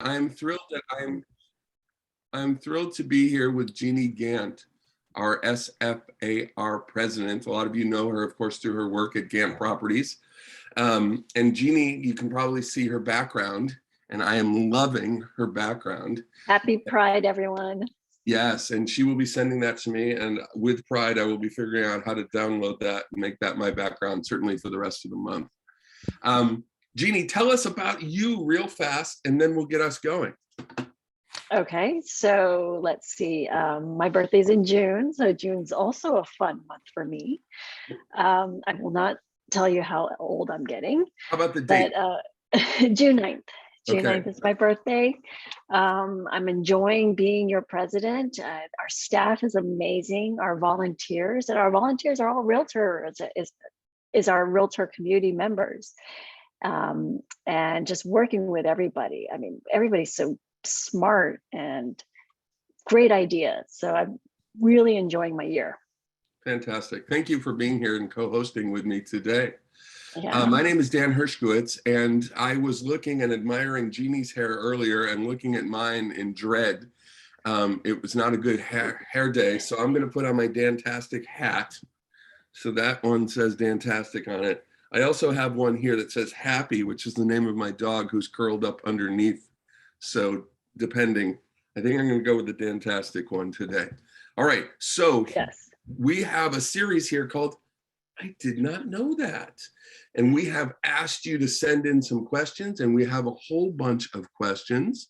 I'm thrilled that I'm thrilled to be here with Jeannie Gant, our SFAR president. A lot of you know her, of course, through her work at Gant Properties. And Jeannie, you can probably see her background, and I am loving her background. Happy Pride, everyone. Yes, and she will be sending that to me, and with Pride, I will be figuring out how to download that and make that my background, certainly for the rest of the month. Jeannie, tell us about you real fast, and then we'll get us going. Okay, so let's see. My birthday's in June, so June's also a fun month for me. I will not tell you how old I'm getting. How about the date? But June 9th. June Okay. 9th is my birthday. I'm enjoying being your president. Our staff is amazing. Our volunteers are all realtors, is our realtor community members. And just working with everybody. I mean, everybody's so smart and great ideas. So I'm really enjoying my year. Fantastic. Thank you for being here and co-hosting with me today. Yeah. My name is Dan Hershkowitz, and I was looking and admiring Jeannie's hair earlier and looking at mine in dread. It was not a good hair day, so I'm going to put on my Dantastic hat. So that one says Dantastic on it. I also have one here that says Happy, which is the name of my dog who's curled up underneath. So depending, I think I'm going to go with the Dantastic one today. All right, so yes, we have a series here called I Did Not Know That. And we have asked you to send in some questions, and we have a whole bunch of questions.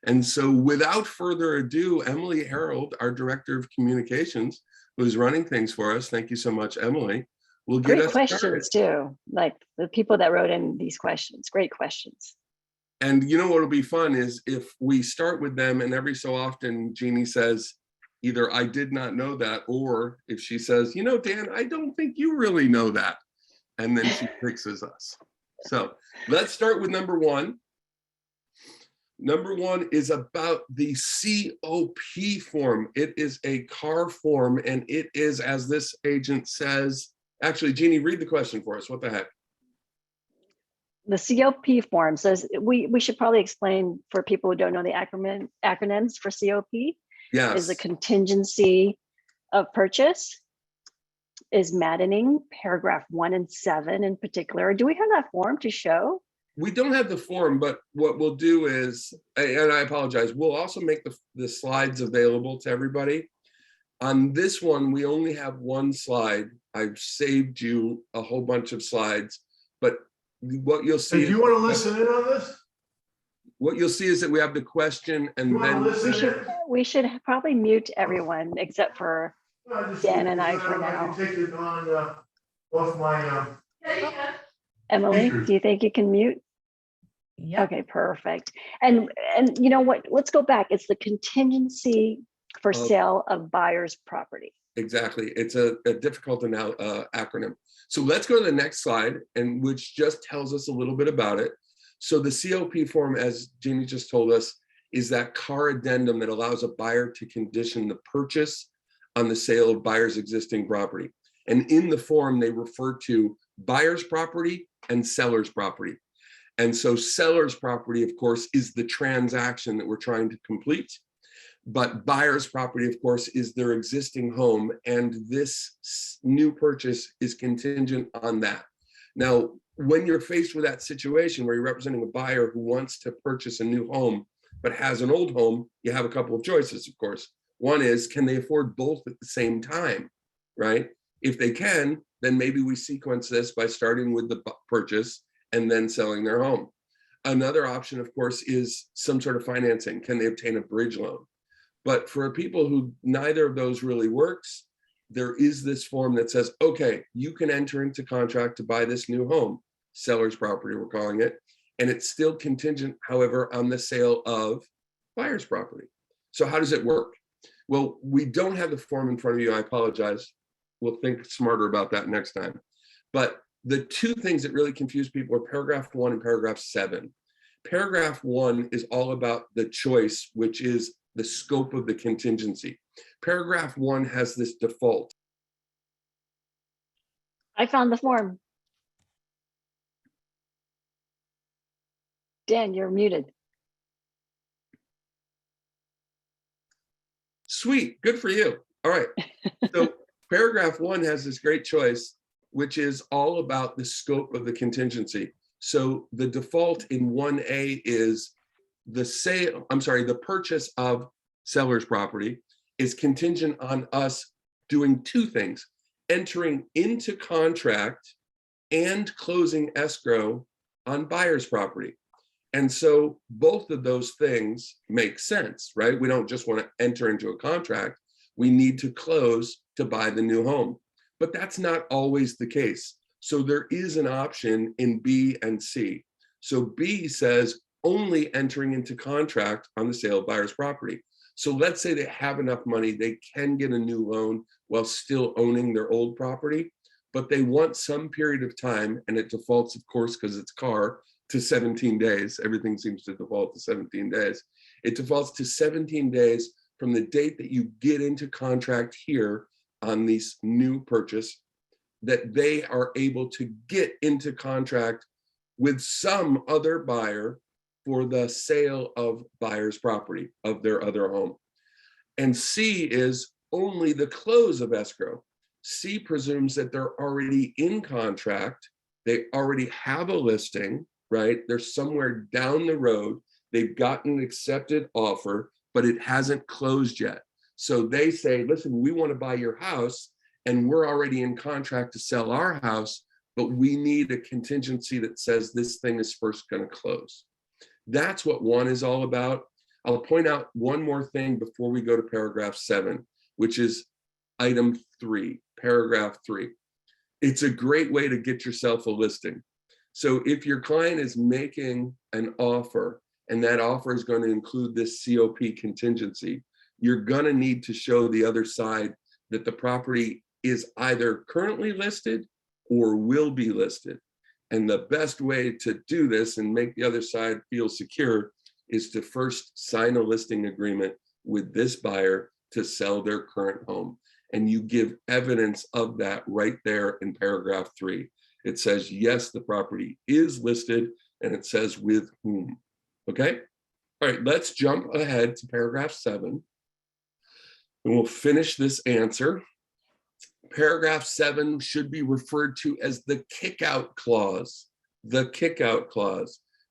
And so without further ado, Emily Harold, our Director of Communications, who is running things for us, thank you so much, Emily, will get great us questions started. too. Like the people that wrote in these questions, great questions. And you know what'll be fun is if we start with them, and every so often Jeannie says, either I did not know that, or if she says, you know, Dan, I don't think you really know that. And then she fixes us. So let's start with number one. Number one is about the COP form. It is a CAR form, and it is, as this agent says, actually, Jeannie, read the question for us. What the heck? The COP form says, we should probably explain for people who don't know the acronyms for COP. Yes. Is the contingency of purchase, is maddening, paragraph 1 and 7 in particular. Do we have that form to show? We don't have the form, but what we'll do is, and I apologize, we'll also make the slides available to everybody. On this one, we only have one slide. I've saved you a whole bunch of slides, but what you'll see— Hey, do you want to listen in on this? What you'll see is that we have the question, and then we should probably mute everyone except for Dan and I for now. Take it on off my Emily, speakers. do you think you can mute? Yeah. Okay, perfect. And you know what? Let's go back. It's the contingency for sale of buyer's property. Exactly. It's a difficult acronym. So let's go to the next slide, and which just tells us a little bit about it. So the COP form, as Jeannie just told us, is that CAR Addendum that allows a buyer to condition the purchase on the sale of buyer's existing property. And in the form, they refer to buyer's property and seller's property. And so seller's property, of course, is the transaction that we're trying to complete. But buyer's property, of course, is their existing home. And this new purchase is contingent on that. Now, when you're faced with that situation where you're representing a buyer who wants to purchase a new home, but has an old home, you have a couple of choices, of course. One is, can they afford both at the same time, right? If they can, then maybe we sequence this by starting with the purchase and then selling their home. Another option, of course, is some sort of financing. Can they obtain a bridge loan? But for people who neither of those really works, there is this form that says, okay, you can enter into contract to buy this new home, seller's property, we're calling it, and it's still contingent, however, on the sale of buyer's property. So how does it work? Well, we don't have the form in front of you. I apologize. We'll think smarter about that next time. But the two things that really confuse people are paragraph 1 and paragraph 7. Paragraph 1 is all about the choice, which is the scope of the contingency. Paragraph 1 has this default. I found the form. Dan, you're muted. Sweet, good for you. All right. So paragraph 1 has this great choice, which is all about the scope of the contingency. So the default in 1A is the purchase of seller's property is contingent on us doing 2 things: entering into contract and closing escrow on buyer's property. And so both of those things make sense, right? We don't just want to enter into a contract. We need to close to buy the new home. But that's not always the case. So there is an option in B and C. So B says only entering into contract on the sale of buyer's property. So let's say they have enough money, they can get a new loan while still owning their old property, but they want some period of time, and it defaults, of course, because it's CAR, to 17 days. Everything seems to default to 17 days. It defaults to 17 days from the date that you get into contract here on this new purchase, that they are able to get into contract with some other buyer for the sale of buyer's property of their other home. And C is only the close of escrow. C presumes that they're already in contract, they already have a listing, right? They're somewhere down the road, they've gotten an accepted offer, but it hasn't closed yet. So they say, listen, we want to buy your house and we're already in contract to sell our house, but we need a contingency that says this thing is first going to close. That's what 1 is all about. I'll point out one more thing before we go to paragraph 7, which is item 3, paragraph 3. It's a great way to get yourself a listing. So if your client is making an offer and that offer is going to include this COP contingency, you're going to need to show the other side that the property is either currently listed or will be listed. And the best way to do this and make the other side feel secure is to first sign a listing agreement with this buyer to sell their current home. And you give evidence of that right there in paragraph 3. It says, yes, the property is listed, and it says with whom. Okay? All right, let's jump ahead to paragraph 7, and we'll finish this answer. Paragraph 7 should be referred to as the kick-out clause,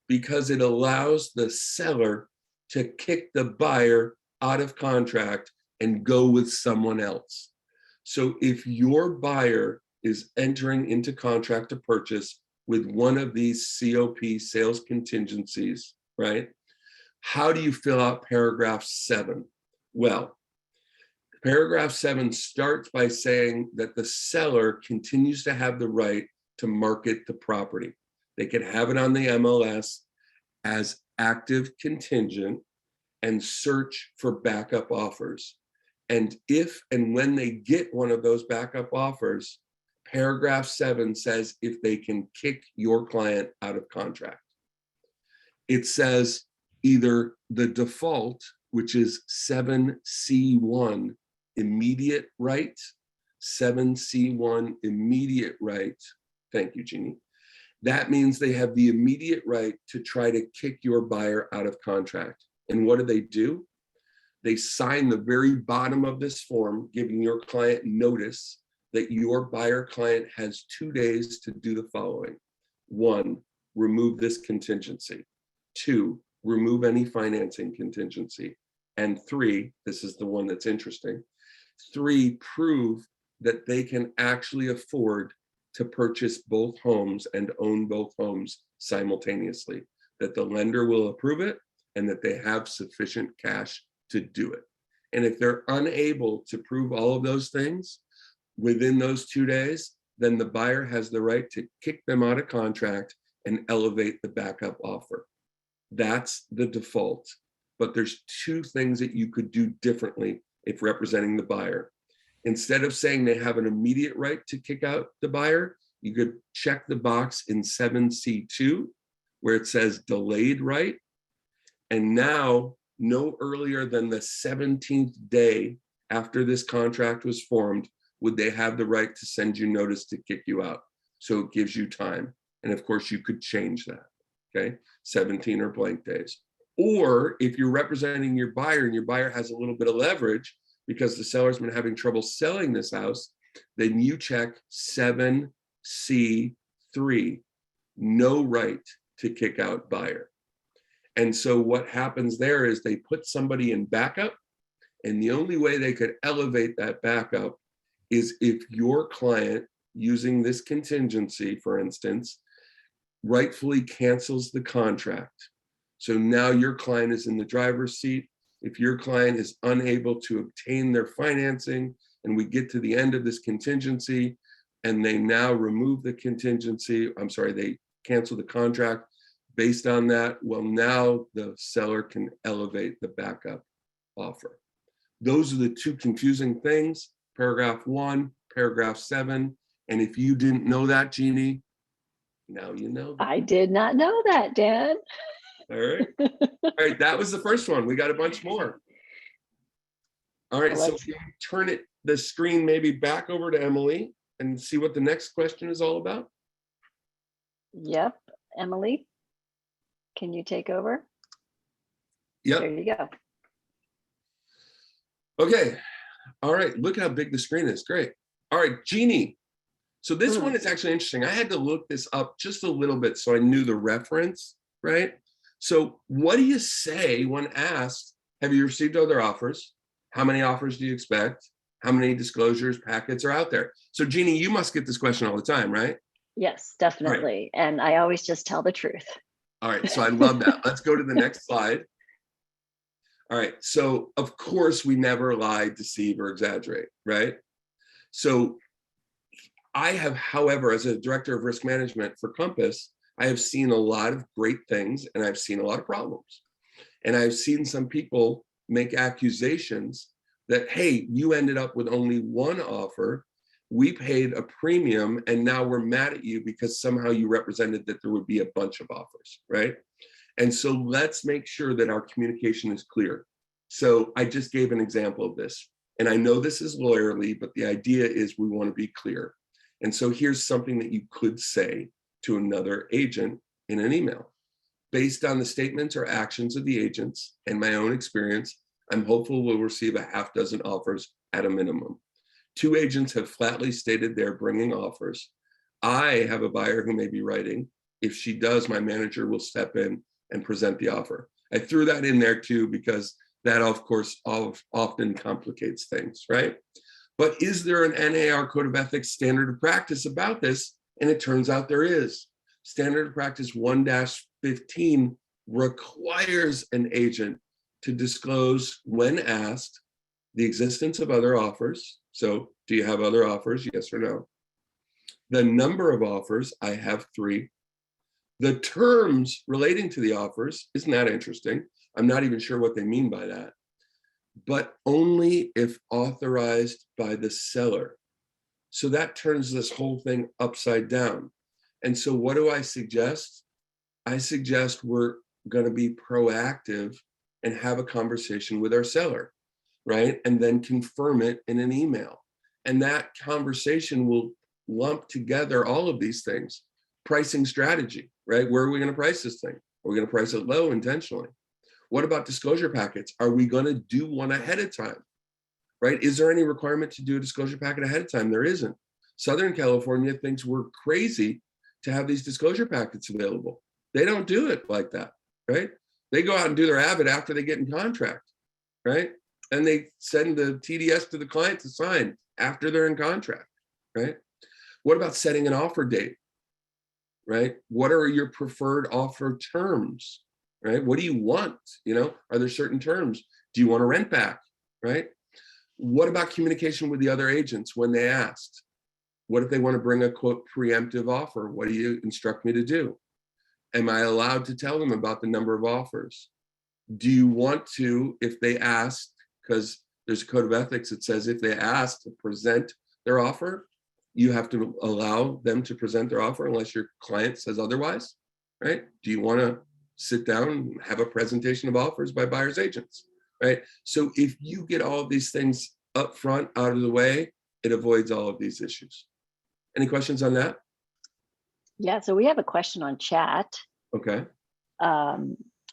because it allows the seller to kick the buyer out of contract and go with someone else. So if your buyer is entering into contract to purchase with one of these COP sales contingencies, right? How do you fill out paragraph 7? Well, paragraph 7 starts by saying that the seller continues to have the right to market the property. They can have it on the MLS as active contingent and search for backup offers. And if and when they get one of those backup offers, paragraph 7 says if they can kick your client out of contract. It says either the default, which is 7C1, immediate right, 7C1 immediate right. Thank you, Jeannie. That means they have the immediate right to try to kick your buyer out of contract. And what do? They sign the very bottom of this form, giving your client notice that your buyer client has 2 days to do the following. 1, remove this contingency. 2, remove any financing contingency. And 3, this is the one that's interesting, 3, prove that they can actually afford to purchase both homes and own both homes simultaneously, that the lender will approve it and that they have sufficient cash to do it. And if they're unable to prove all of those things within those 2 days, then the buyer has the right to kick them out of contract and elevate the backup offer. That's the default. But there's 2 things that you could do differently if representing the buyer. Instead of saying they have an immediate right to kick out the buyer, you could check the box in 7C2 where it says delayed right. And now, no earlier than the 17th day after this contract was formed, would they have the right to send you notice to kick you out. So it gives you time. And of course, you could change that, okay? 17 or blank days. Or if you're representing your buyer and your buyer has a little bit of leverage, because the seller's been having trouble selling this house, then you check 7C3, no right to kick out buyer. And so what happens there is they put somebody in backup, and the only way they could elevate that backup is if your client, using this contingency, for instance, rightfully cancels the contract. So now your client is in the driver's seat. If your client is unable to obtain their financing, and we get to the end of this contingency, and they now remove the contingency, they cancel the contract based on that, well, now the seller can elevate the backup offer. Those are the two confusing things, paragraph 1, paragraph 7. And if you didn't know that, Jeannie, now you know that. I did not know that, Dan. All right. All right, that was the first one. We got a bunch more. All right, so we turn the screen maybe back over to Emily and see what the next question is all about. Yep, Emily, can you take over? Yep. There you go. Okay. All right, look how big the screen is. Great. All right, Jeannie. So this one is actually interesting. I had to look this up just a little bit so I knew the reference, right? So what do you say when asked, have you received other offers? How many offers do you expect? How many disclosures packets are out there? So Jeannie, you must get this question all the time, right? Yes, definitely. Right. And I always just tell the truth. All right, so I love that. Let's go to the next slide. All right, so of course we never lie, deceive, or exaggerate, right? So I have, however, as a director of risk management for Compass, I have seen a lot of great things and I've seen a lot of problems. And I've seen some people make accusations that, hey, you ended up with only one offer, we paid a premium, and now we're mad at you because somehow you represented that there would be a bunch of offers, right? And so let's make sure that our communication is clear. So I just gave an example of this. And I know this is lawyerly, but the idea is we want to be clear. And so here's something that you could say to another agent in an email. Based on the statements or actions of the agents and my own experience, I'm hopeful we'll receive a half dozen offers at a minimum. 2 agents have flatly stated they're bringing offers. I have a buyer who may be writing. If she does, my manager will step in and present the offer. I threw that in there too, because that, of course, often complicates things, right? But is there an NAR Code of Ethics standard of practice about this? And it turns out there is. Standard of Practice 1-15 requires an agent to disclose, when asked, the existence of other offers. So do you have other offers? Yes or no? The number of offers, I have 3. The terms relating to the offers, isn't that interesting? I'm not even sure what they mean by that. But only if authorized by the seller. So that turns this whole thing upside down. And so what do I suggest? I suggest we're going to be proactive and have a conversation with our seller, right? And then confirm it in an email. And that conversation will lump together all of these things. Pricing strategy, right? Where are we going to price this thing? Are we going to price it low intentionally? What about disclosure packets? Are we going to do one ahead of time, right? Is there any requirement to do a disclosure packet ahead of time? There isn't. Southern California thinks we're crazy to have these disclosure packets available. They don't do it like that, right? They go out and do their Avid after they get in contract, right? And they send the TDS to the client to sign after they're in contract, right? What about setting an offer date, right? What are your preferred offer terms, right? What do you want? You know, are there certain terms? Do you want to rent back, right? What about communication with the other agents when they asked? What if they want to bring a quote preemptive offer? What do you instruct me to do? Am I allowed to tell them about the number of offers? Do you want to, if they ask, because there's a code of ethics that says if they ask to present their offer, you have to allow them to present their offer unless your client says otherwise, right? Do you want to sit down and have a presentation of offers by buyer's agents, right? So if you get all of these things up front, out of the way, it avoids all of these issues. Any questions on that? Yeah, so we have a question on chat. Okay.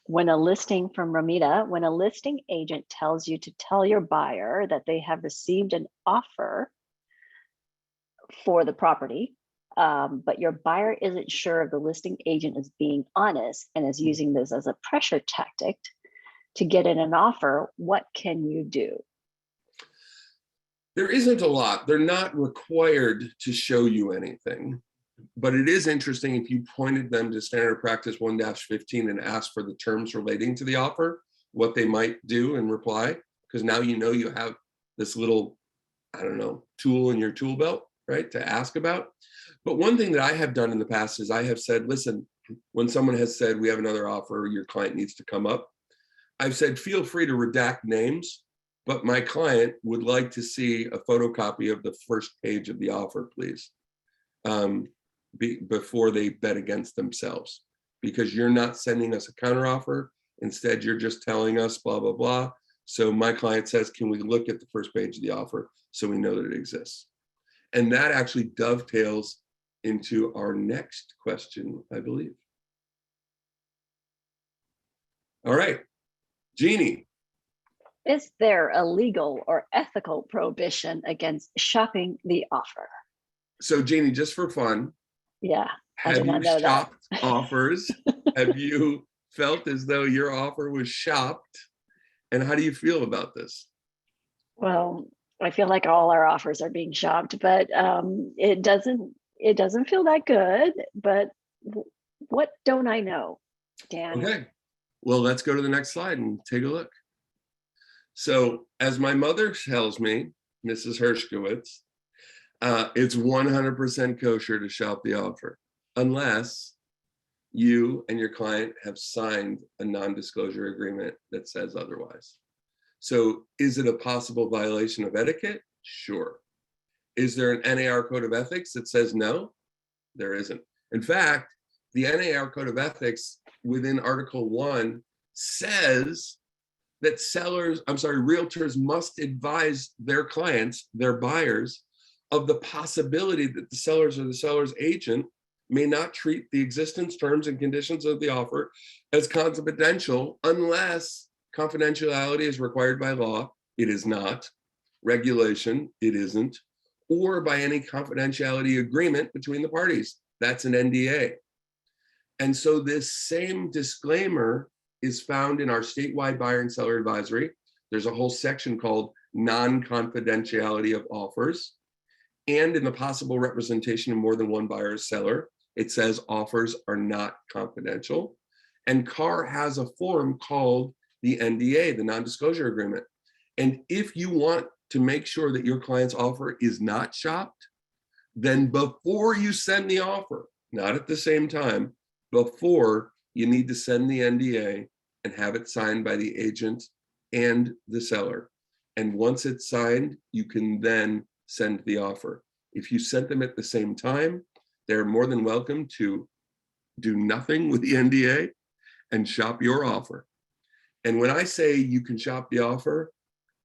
When a listing from Ramita, when a listing agent tells you to tell your buyer that they have received an offer for the property, but your buyer isn't sure if the listing agent is being honest and is using this as a pressure tactic to get in an offer, what can you do? There isn't a lot. They're not required to show you anything, but it is interesting if you pointed them to standard practice 1-15 and asked for the terms relating to the offer, what they might do in reply, because now you have this little, I don't know, tool in your tool belt, right, to ask about. But one thing that I have done in the past is I have said, listen, when someone has said, we have another offer, your client needs to come up, I've said, feel free to redact names, but my client would like to see a photocopy of the first page of the offer, please, before they bet against themselves, because you're not sending us a counteroffer. Instead, you're just telling us blah, blah, blah. So my client says, can we look at the first page of the offer so we know that it exists? And that actually dovetails into our next question, I believe. All right, Jeannie. Is there a legal or ethical prohibition against shopping the offer? So Jeannie, just for fun, Yeah, I have did not you know that. shopped offers? Have you felt as though your offer was shopped? And how do you feel about this? Well, I feel like all our offers are being shopped, but it doesn't feel that good. But what don't I know, Dan? Okay, well, let's go to the next slide and take a look. So as my mother tells me, Mrs. Hershkowitz, it's 100% kosher to shop the offer, unless you and your client have signed a non-disclosure agreement that says otherwise. So is it a possible violation of etiquette? Sure. Is there an NAR code of ethics that says no? There isn't. In fact, the NAR code of ethics within Article 1 says that realtors must advise their clients, their buyers, of the possibility that the sellers or the seller's agent may not treat the existence, terms, and conditions of the offer as confidential unless confidentiality is required by law. It is not. Regulation, it isn't. Or by any confidentiality agreement between the parties. That's an NDA. And so this same disclaimer is found in our statewide buyer and seller advisory. There's a whole section called non-confidentiality of offers. And in the possible representation of more than one buyer or seller, it says offers are not confidential. And CAR has a form called the NDA, the non-disclosure agreement. And if you want to make sure that your client's offer is not shopped, then before you send the offer, not at the same time, before, you need to send the NDA and have it signed by the agent and the seller. And once it's signed, you can then send the offer. If you sent them at the same time, they're more than welcome to do nothing with the NDA and shop your offer. And when I say you can shop the offer,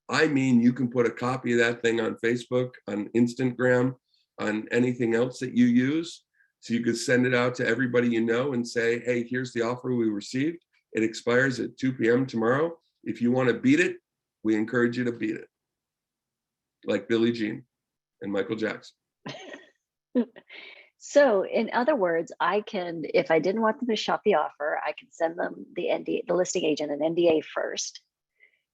I mean you can put a copy of that thing on Facebook, on Instagram, on anything else that you use. So you could send it out to everybody you know and say, hey, here's the offer we received. It expires at 2 p.m. tomorrow. If you want to beat it, we encourage you to beat it. Like Billie Jean and Michael Jackson. So in other words, I can, if I didn't want them to shop the offer, I can send them the NDA, the listing agent, an NDA first.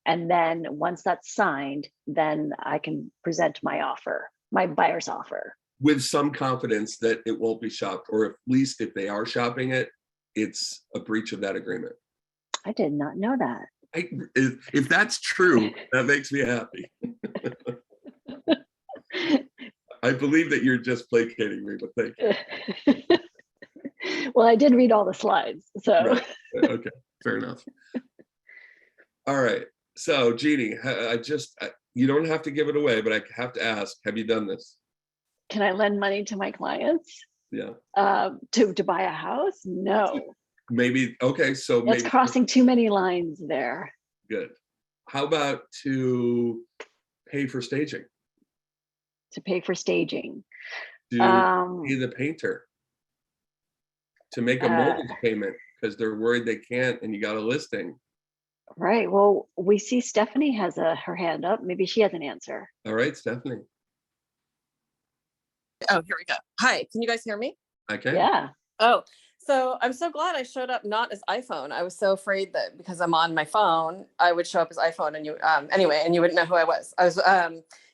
And then once that's signed, then I can present my offer, my buyer's offer. With some confidence that it won't be shopped, or at least if they are shopping it, it's a breach of that agreement. I did not know that. If that's true, that makes me happy. I believe that you're just placating me, but thank you. Well, I did read all the slides, so. Right. Okay, fair enough. All right, so Jeannie, you don't have to give it away, but I have to ask, have you done this? Can I lend money to my clients? Yeah. To buy a house? No. Maybe, okay, so That's maybe crossing too many lines there. good. How about to pay for staging? To pay for staging. To pay the painter? To make a mortgage payment because they're worried they can't and you got a listing. Right. Well, we see Stephanie has her hand up. Maybe she has an answer. All right, Stephanie. Oh, here we go. Hi, can you guys hear me? Okay. Yeah. Oh, so I'm so glad I showed up not as iPhone. I was so afraid that because I'm on my phone, I would show up as iPhone and you, anyway, and you wouldn't know who I was.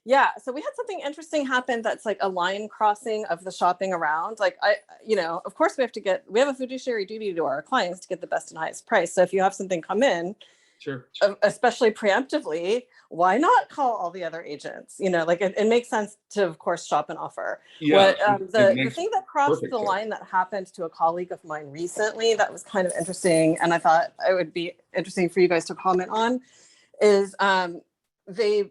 Yeah, so we had something interesting happen that's like a line crossing of the shopping around. Like of course we have a fiduciary duty to our clients to get the best and highest price. So if you have something come in, Sure. Especially preemptively, why not call all the other agents? Like it makes sense to, of course, shop and offer. Yeah. The thing that crossed the line that happened to a colleague of mine recently that was kind of interesting, and I thought it would be interesting for you guys to comment on, is they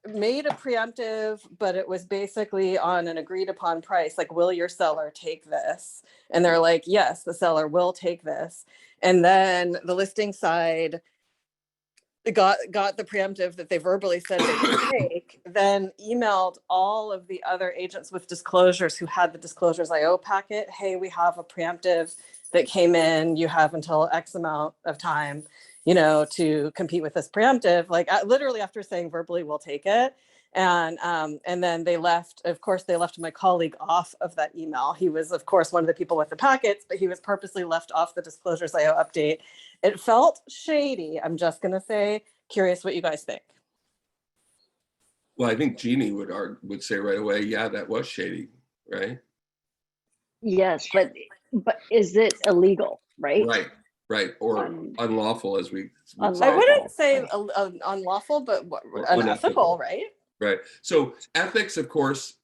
made a preemptive, but it was basically on an agreed upon price, like, will your seller take this? And they're like, yes, the seller will take this. And then the listing side got the preemptive that they verbally said they would take, then emailed all of the other agents with disclosures who had the disclosures IO packet. Hey, we have a preemptive that came in. You have until X amount of time, to compete with this preemptive. Like literally after saying verbally, we'll take it. And then they left my colleague off of that email. He was, of course, one of the people with the packets, but he was purposely left off the disclosures IO update. It felt shady. I'm just going to say, curious what you guys think. Well, I think Jeannie would say right away, yeah, that was shady, right? Yes, but is it illegal, right? Right. Or unlawful, as we would say. I wouldn't say unlawful, but unethical, right? Right. So ethics, of course,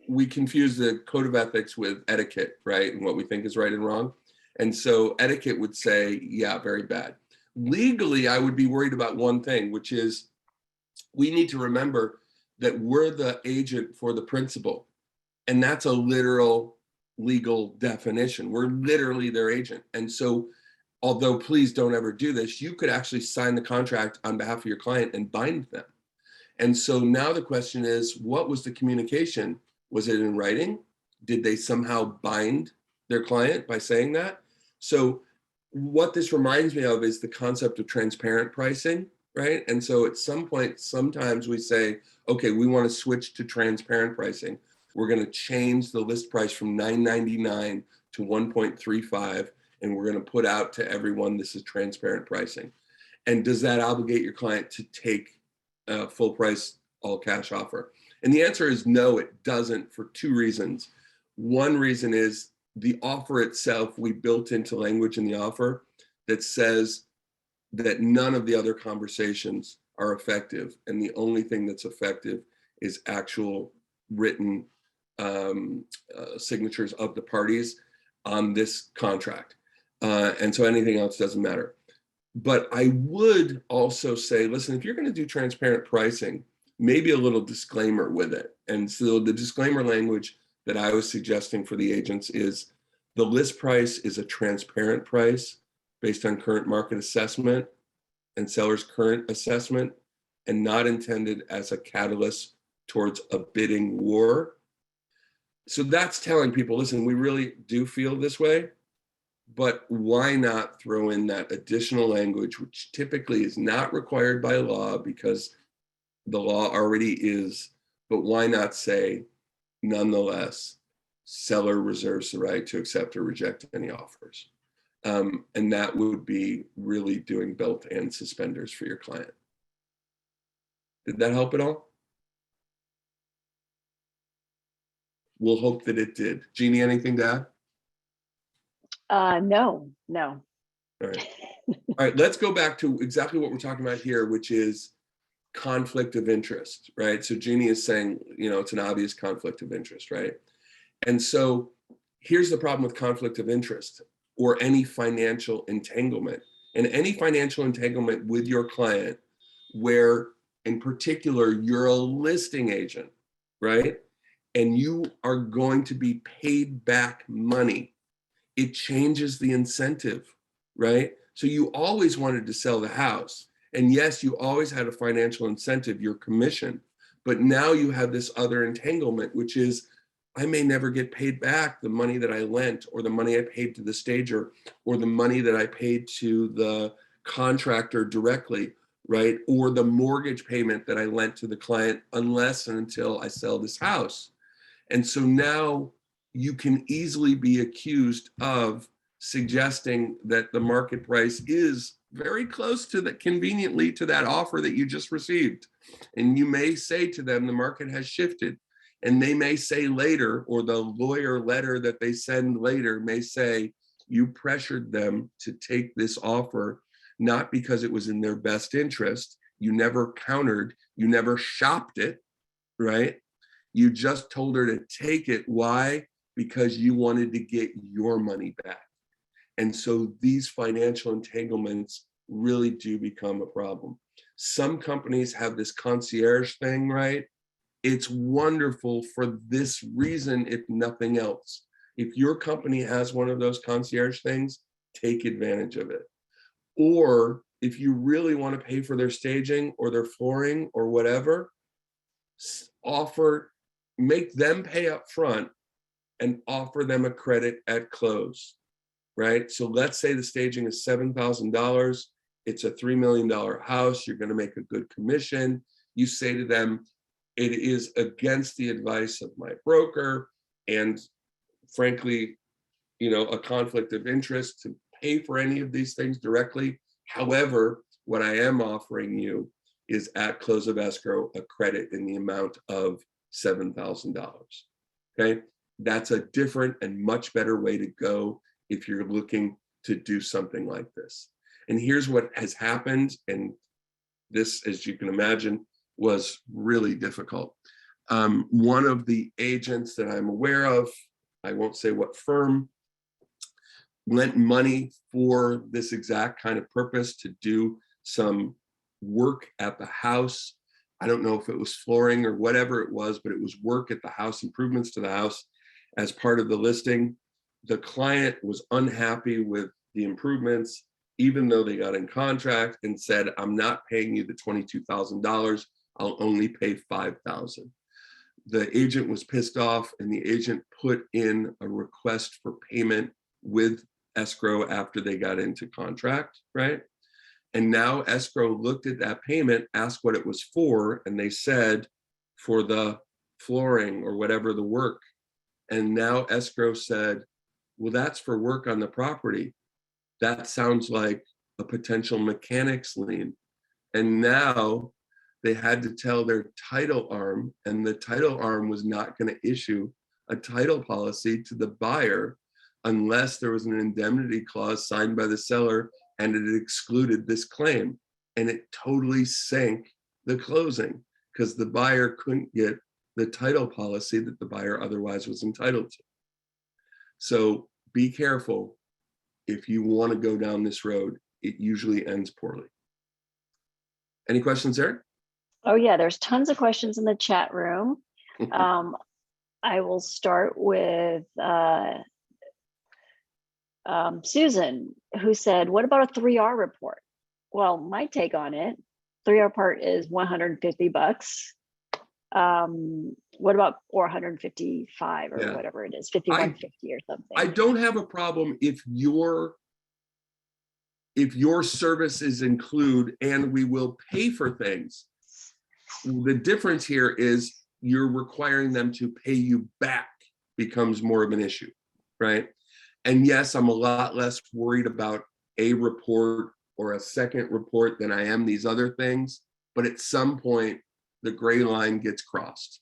we confuse the code of ethics with etiquette, right? And what we think is right and wrong. And so etiquette would say, yeah, very bad. Legally, I would be worried about one thing, which is we need to remember that we're the agent for the principal. And that's a literal legal definition. We're literally their agent. And so, although please don't ever do this, you could actually sign the contract on behalf of your client and bind them. And so now the question is, what was the communication? Was it in writing? Did they somehow bind their client by saying that? So what this reminds me of is the concept of transparent pricing, right? And so at some point, sometimes we say, okay, we want to switch to transparent pricing. We're going to change the list price from $9.99 to $1.35, and we're going to put out to everyone, this is transparent pricing. And does that obligate your client to take a full price, all cash offer? And the answer is no, it doesn't, for two reasons. One reason is the offer itself, we built into language in the offer that says that none of the other conversations are effective. And the only thing that's effective is actual written signatures of the parties on this contract. And so anything else doesn't matter. But I would also say, listen, if you're going to do transparent pricing, maybe a little disclaimer with it. And so the disclaimer language that I was suggesting for the agents is the list price is a transparent price based on current market assessment and seller's current assessment, and not intended as a catalyst towards a bidding war. So that's telling people, listen, we really do feel this way, but why not throw in that additional language, which typically is not required by law because the law already is, but why not say, nonetheless, seller reserves the right to accept or reject any offers. And that would be really doing belt and suspenders for your client. Did that help at all? We'll hope that it did. Jeannie, anything to add? No. All right. All right, let's go back to exactly what we're talking about here, which is conflict of interest, right? So Jeannie is saying, it's an obvious conflict of interest, right? And so here's the problem with conflict of interest or any financial entanglement. And any financial entanglement with your client where, in particular, you're a listing agent, right? And you are going to be paid back money. It changes the incentive, right? So you always wanted to sell the house. And yes, you always had a financial incentive, your commission. But now you have this other entanglement, which is I may never get paid back the money that I lent, or the money I paid to the stager, or the money that I paid to the contractor directly, right? Or the mortgage payment that I lent to the client, unless and until I sell this house. And so now you can easily be accused of suggesting that the market price is very close to that, conveniently to that offer that you just received. And you may say to them, the market has shifted. And they may say later, or the lawyer letter that they send later may say, you pressured them to take this offer, not because it was in their best interest. You never countered, you never shopped it, right? You just told her to take it. Why? Because you wanted to get your money back. And so these financial entanglements really do become a problem. Some companies have this concierge thing, right? It's wonderful for this reason, if nothing else. If your company has one of those concierge things, take advantage of it. Or if you really want to pay for their staging or their flooring or whatever, make them pay up front and offer them a credit at close, right? So let's say the staging is $7,000. It's a $3 million house. You're going to make a good commission. You say to them, it is against the advice of my broker and frankly, a conflict of interest to pay for any of these things directly. However, what I am offering you is at close of escrow, a credit in the amount of $7,000. Okay, that's a different and much better way to go if you're looking to do something like this. And here's what has happened, and this, as you can imagine, was really difficult. One of the agents that I'm aware of, I won't say what firm, lent money for this exact kind of purpose to do some work at the house. I don't know if it was flooring or whatever it was, but it was work at the house, improvements to the house as part of the listing. The client was unhappy with the improvements, even though they got in contract and said, I'm not paying you the $22,000, I'll only pay $5,000. The agent was pissed off, and the agent put in a request for payment with escrow after they got into contract, right? And now escrow looked at that payment, asked what it was for, and they said for the flooring or whatever the work. And now escrow said, well, that's for work on the property. That sounds like a potential mechanics lien. And now they had to tell their title arm, and the title arm was not going to issue a title policy to the buyer unless there was an indemnity clause signed by the seller and it excluded this claim. And it totally sank the closing because the buyer couldn't get the title policy that the buyer otherwise was entitled to. So be careful if you want to go down this road. It usually ends poorly. Any questions there? Oh yeah, there's tons of questions in the chat room. I will start with Susan, who said, what about a 3R report? Well, my take on it, 3R report is $150. What about, or 155 or whatever it is, 5150 or something. I don't have a problem if your services include, and we will pay for things. The difference here is you're requiring them to pay you back becomes more of an issue, right? And yes, I'm a lot less worried about a report or a second report than I am these other things. But at some point, the gray line gets crossed,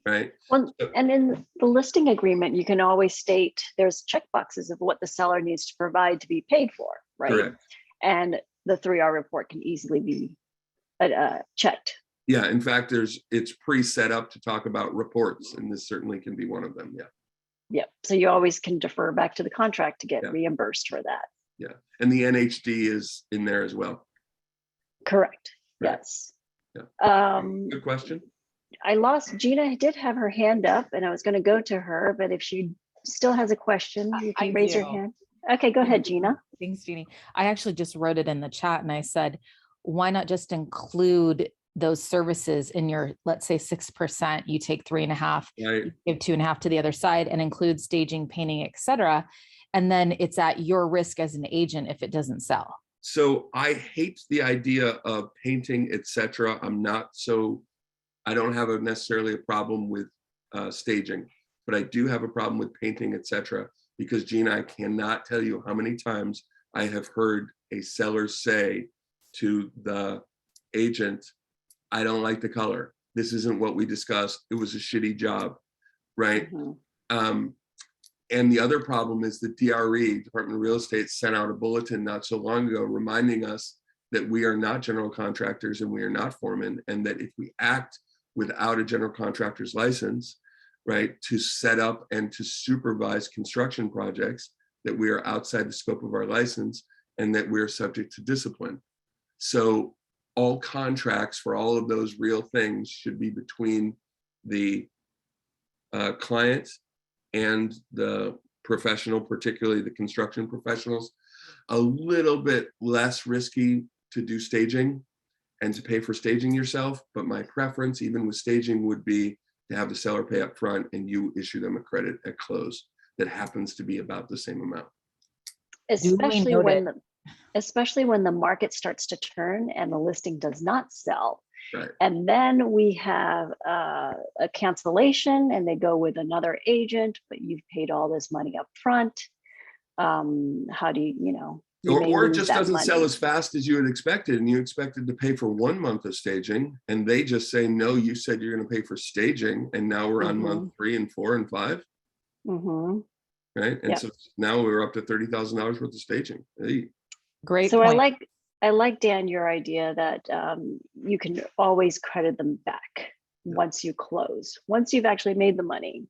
right? Well, and in the listing agreement, you can always state there's checkboxes of what the seller needs to provide to be paid for, right? Correct. And the 3R report can easily be checked. Yeah, in fact, it's pre-set up to talk about reports, and this certainly can be one of them. Yeah. Yeah. So you always can defer back to the contract to get reimbursed for that. Yeah. And the NHD is in there as well. Correct. Right. Yes. Yeah. Good question. I lost, Gina did have her hand up and I was going to go to her, but if she still has a question, you can raise your hand. Okay, go ahead, Gina. Thanks, Jeannie. I actually just wrote it in the chat and I said, why not just include those services in your, let's say 6%, you take 3.5, Right. you give 2.5 to the other side and include staging, painting, et cetera. And then it's at your risk as an agent if it doesn't sell. So I hate the idea of painting, etc. I don't have necessarily a problem with staging, but I do have a problem with painting, etc. Because Gina, I cannot tell you how many times I have heard a seller say to the agent, I don't like the color. This isn't what we discussed. It was a shitty job, right? Mhm. And the other problem is the DRE, Department of Real Estate, sent out a bulletin not so long ago reminding us that we are not general contractors and we are not foremen, and that if we act without a general contractor's license, right, to set up and to supervise construction projects, that we are outside the scope of our license and that we're subject to discipline. So all contracts for all of those real things should be between the client and the professional, particularly the construction professionals. A little bit less risky to do staging and to pay for staging yourself, but my preference, even with staging, would be to have the seller pay up front and you issue them a credit at close that happens to be about the same amount. Especially when the market starts to turn and the listing does not sell. Right. And then we have a cancellation and they go with another agent, but you've paid all this money up front. How do you or it just doesn't sell as fast as you had expected, and you expected to pay for 1 month of staging, and they just say, no, you said you're going to pay for staging, and now we're on month 3 and 4 and 5. Mm-hmm. Right. And so now we're up to $30,000 worth of staging. Hey. Great. So point. I like, Dan, your idea that you can always credit them back once you close, once you've actually made the money.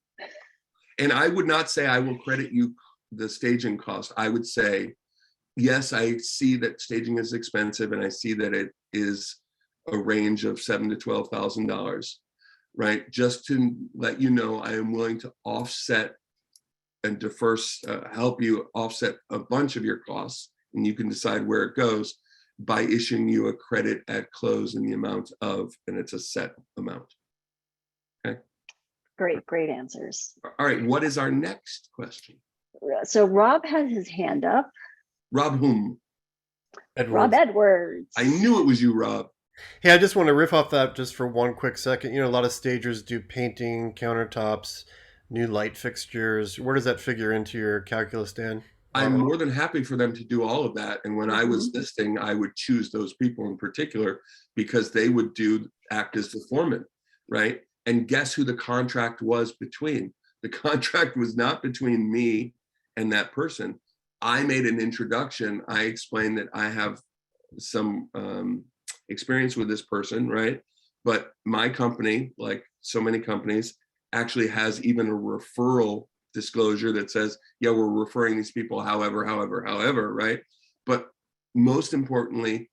And I would not say I will credit you the staging cost. I would say, yes, I see that staging is expensive, and I see that it is a range of $7,000 to $12,000, right? Just to let you know, I am willing to offset and to first help you offset a bunch of your costs, and you can decide where it goes by issuing you a credit at close in the amount of, and it's a set amount. Okay. Great answers. All right, what is our next question? So Rob has his hand up. Rob whom? Edwards. Rob Edwards. I knew it was you, Rob. Hey, I just want to riff off that just for one quick second. You know, a lot of stagers do painting, countertops, new light fixtures. Where does that figure into your calculus, Dan? I'm more than happy for them to do all of that. And when I was listing, I would choose those people in particular because they would act as the foreman, right? And guess who the contract was between? The contract was not between me and that person. I made an introduction. I explained that I have some experience with this person, right? But my company, like so many companies, actually has even a referral disclosure that says, yeah, we're referring these people however, right? But most importantly,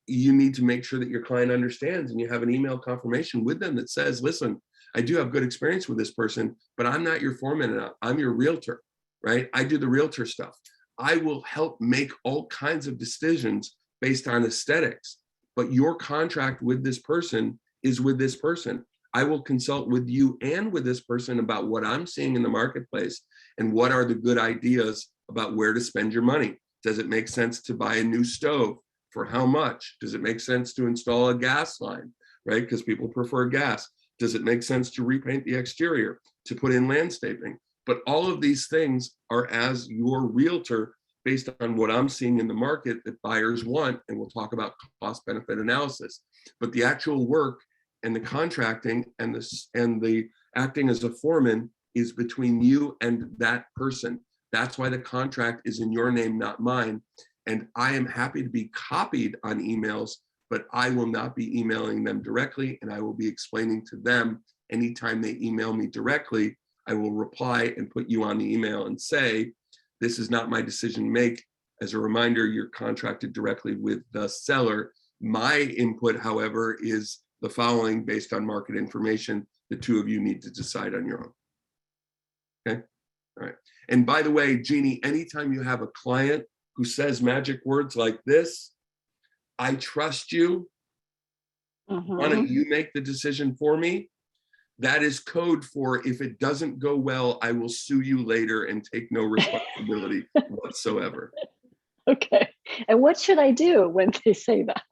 you need to make sure that your client understands, and you have an email confirmation with them that says, listen, I do have good experience with this person, but I'm not your foreman, I'm your realtor, right? I do the realtor stuff. I will help make all kinds of decisions based on aesthetics, but your contract with this person is with this person. I will consult with you and with this person about what I'm seeing in the marketplace and what are the good ideas about where to spend your money. Does it make sense to buy a new stove? For how much? Does it make sense to install a gas line, right? Because people prefer gas. Does it make sense to repaint the exterior, to put in landscaping? But all of these things are as your realtor based on what I'm seeing in the market that buyers want, and we'll talk about cost benefit analysis. But the actual work and the contracting and the acting as a foreman is between you and that person. That's why the contract is in your name, not mine. And I am happy to be copied on emails, but I will not be emailing them directly, and I will be explaining to them anytime they email me directly. I will reply and put you on the email and say, this is not my decision to make. As a reminder, you're contracted directly with the seller. My input, however, is the following based on market information. The two of you need to decide on your own. Okay, all right. And by the way, Jeannie, anytime you have a client who says magic words like this, I trust you, Why don't you make the decision for me? That is code for, if it doesn't go well, I will sue you later and take no responsibility whatsoever. Okay. And what should I do when they say that?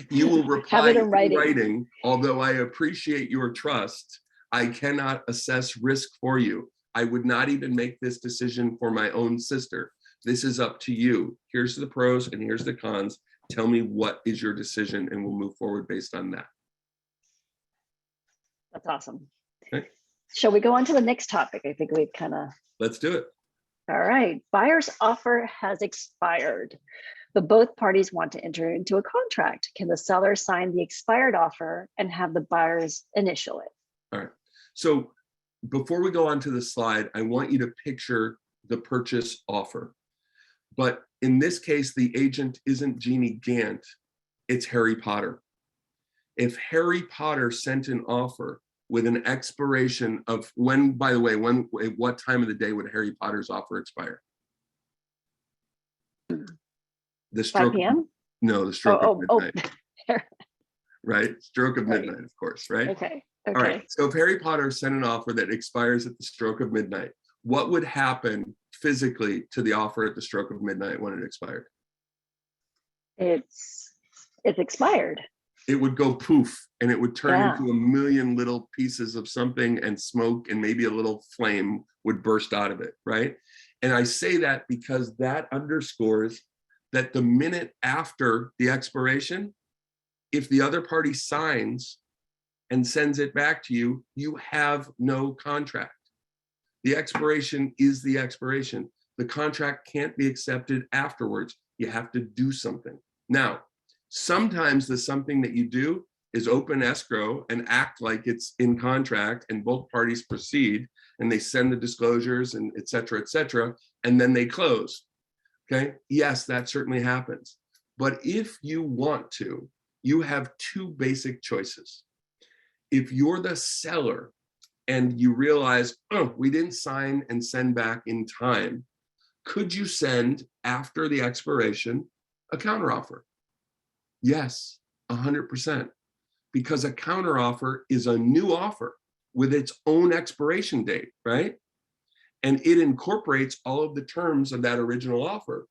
You will reply it in in writing. writing, although I appreciate your trust, I cannot assess risk for you. I would not even make this decision for my own sister. This is up to you. Here's the pros and here's the cons. Tell me what is your decision, and we'll move forward based on that. That's awesome. Okay. Shall we go on to the next topic? I think we've kind of. Let's do it. All right. Buyer's offer has expired, but both parties want to enter into a contract. Can the seller sign the expired offer and have the buyers initial it? All right. So before we go on to the slide, I want you to picture the purchase offer. But in this case, the agent isn't Jeannie Gant, it's Harry Potter. If Harry Potter sent an offer with an expiration of when, by the way, what time of the day would Harry Potter's offer expire? The 5 p.m.? No, the stroke of midnight. Right? Stroke of Right. midnight, of course, right? Okay. All right. So if Harry Potter sent an offer that expires at the stroke of midnight, what would happen physically to the offer at the stroke of midnight when it expired? It's expired. It would go poof, and it would turn Yeah. into a million little pieces of something, and smoke, and maybe a little flame would burst out of it, right? And I say that because that underscores that the minute after the expiration, if the other party signs and sends it back to you, you have no contract. The expiration is the expiration. The contract can't be accepted afterwards. You have to do something. Now, sometimes the something that you do is open escrow and act like it's in contract, and both parties proceed and they send the disclosures and et cetera, and then they close. Okay, yes, that certainly happens. But if you want to, you have two basic choices. If you're the seller and you realize, oh, we didn't sign and send back in time, could you send, after the expiration, a counteroffer? Yes, 100%. Because a counteroffer is a new offer with its own expiration date, right? And it incorporates all of the terms of that original offer,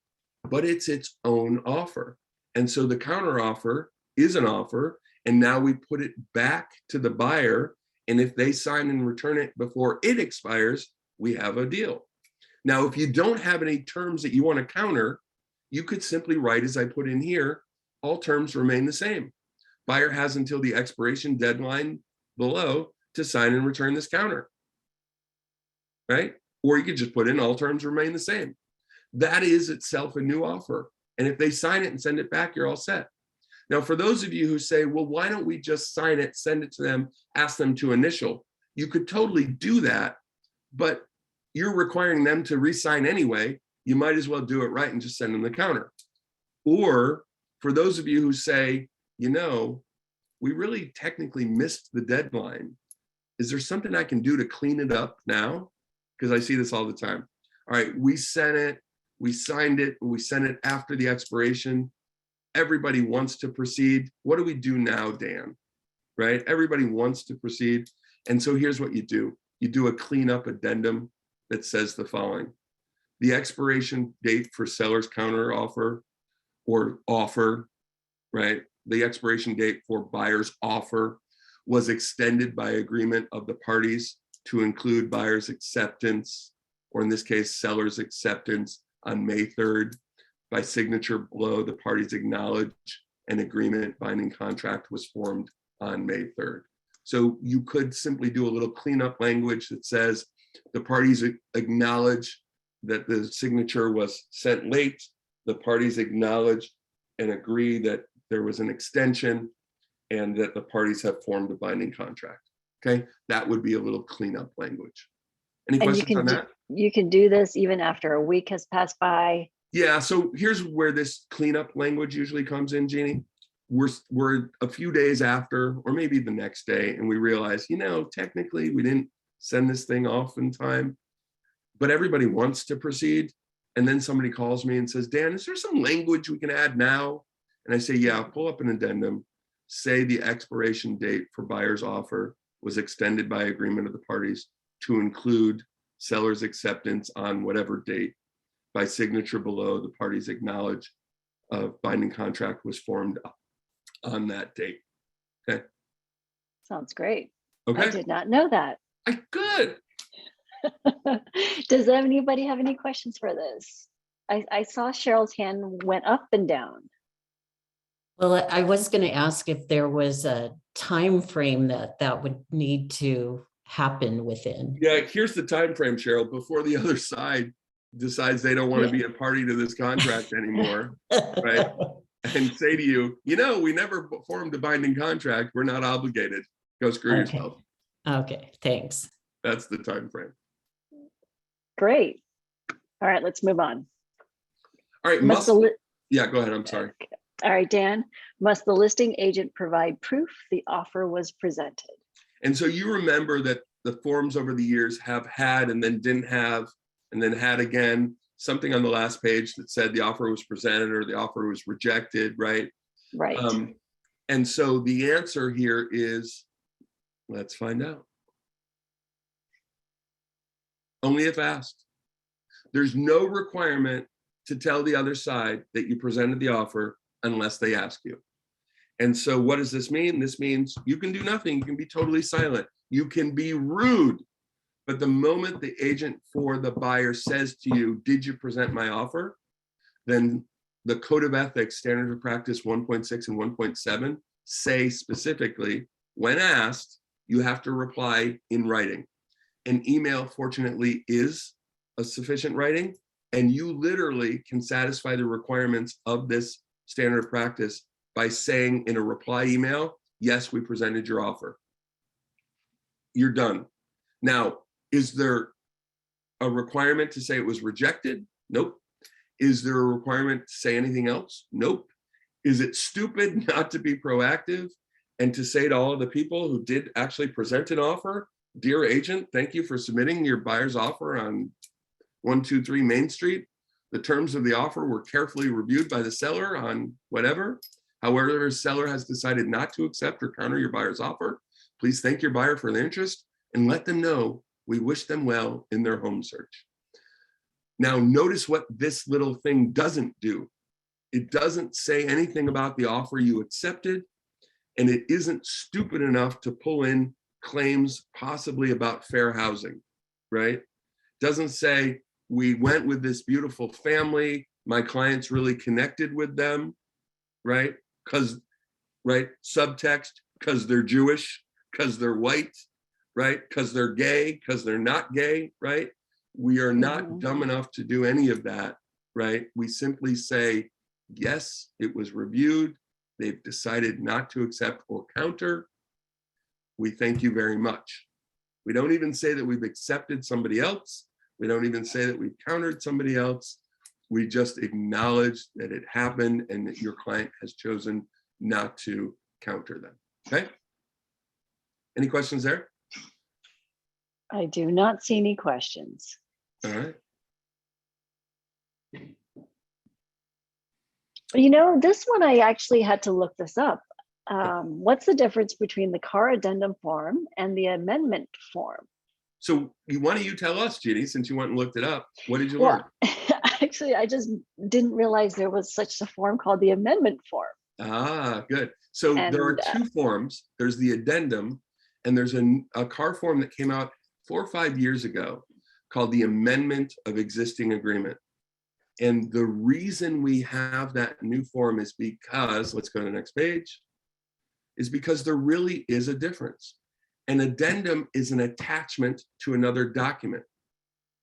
but it's its own offer. And so the counteroffer is an offer, and now we put it back to the buyer, and if they sign and return it before it expires, we have a deal. Now, if you don't have any terms that you want to counter, you could simply write, as I put in here, all terms remain the same. Buyer has until the expiration deadline below to sign and return this counter, right? Or you could just put in all terms remain the same. That is itself a new offer. And if they sign it and send it back, you're all set. Now, for those of you who say, well, why don't we just sign it, send it to them, ask them to initial? You could totally do that, but you're requiring them to re-sign anyway. You might as well do it right and just send them the counter. Or for those of you who say, you know, we really technically missed the deadline. Is there something I can do to clean it up now? Because I see this all the time. All right, we sent it, we signed it, we sent it after the expiration. Everybody wants to proceed. What do we do now, Dan? Right? Everybody wants to proceed. And so here's what you do. You do a cleanup addendum that says the following. The expiration date for seller's counter offer or offer, right? The expiration date for buyer's offer was extended by agreement of the parties to include buyer's acceptance, or in this case, seller's acceptance on May 3rd. By signature below, the parties acknowledge an agreement binding contract was formed on May 3rd. So you could simply do a little cleanup language that says the parties acknowledge that the signature was sent late. The parties acknowledge and agree that there was an extension and that the parties have formed a binding contract. Okay, that would be a little cleanup language. Any questions on that? You can do this even after a week has passed by. Yeah, so here's where this cleanup language usually comes in, Jeannie. We're a few days after, or maybe the next day, and we realize, you know, technically we didn't send this thing off in time, but everybody wants to proceed. And then somebody calls me and says, Dan, is there some language we can add now? And I say, yeah, pull up an addendum, say the expiration date for buyer's offer was extended by agreement of the parties to include seller's acceptance on whatever date. By signature below, the parties acknowledge a binding contract was formed on that date. Okay. Sounds great. Okay. I did not know that. Good. Does anybody have any questions for this? I saw Cheryl's hand went up and down. Well, I was going to ask if there was a time frame that would need to happen within. Yeah, here's the time frame, Cheryl, before the other side decides they don't want to be a party to this contract anymore, right? And say to you, we never formed a binding contract. We're not obligated. Go screw yourself. Okay, thanks. That's the time frame. Great. All right, let's move on. All right, yeah, go ahead. I'm sorry. Okay. All right, Dan, must the listing agent provide proof the offer was presented? And so you remember that the forms over the years have had and then didn't have and then had again something on the last page that said the offer was presented or the offer was rejected, right? Right. And so the answer here is, let's find out. Only if asked. There's no requirement to tell the other side that you presented the offer unless they ask you. And so what does this mean? This means you can do nothing. You can be totally silent. You can be rude. But the moment the agent for the buyer says to you, did you present my offer? Then the Code of Ethics, Standard of Practice 1.6 and 1.7 say specifically, when asked, you have to reply in writing. An email, fortunately, is a sufficient writing, and you literally can satisfy the requirements of this standard of practice by saying in a reply email, yes, we presented your offer. You're done. Now, is there a requirement to say it was rejected? Nope. Is there a requirement to say anything else? Nope. Is it stupid not to be proactive and to say to all of the people who did actually present an offer, dear agent, thank you for submitting your buyer's offer on 123 Main Street. The terms of the offer were carefully reviewed by the seller on whatever. However, the seller has decided not to accept or counter your buyer's offer. Please thank your buyer for their interest and let them know we wish them well in their home search. Now, notice what this little thing doesn't do. It doesn't say anything about the offer you accepted, and it isn't stupid enough to pull in claims possibly about fair housing, right? Doesn't say, we went with this beautiful family, my client's really connected with them, right? Because, right, subtext, because they're Jewish, because they're white, right? Because they're gay, because they're not gay, right? We are not dumb enough to do any of that, right? We simply say, yes, it was reviewed. They've decided not to accept or counter. We thank you very much. We don't even say that we've accepted somebody else. We don't even say that we've countered somebody else. We just acknowledge that it happened and that your client has chosen not to counter them. Okay? Any questions there? I do not see any questions. All right. This one I actually had to look this up. What's the difference between the CAR Addendum form and the amendment form? So why don't you tell us, Jeannie, since you went and looked it up, what did you learn? Actually, I just didn't realize there was such a form called the amendment form. Ah, good. So there are two forms. There's the addendum, and there's a CAR form that came out 4 or 5 years ago called the Amendment of Existing Agreement. And the reason we have that new form is because, let's go to the next page, is because there really is a difference. An addendum is an attachment to another document.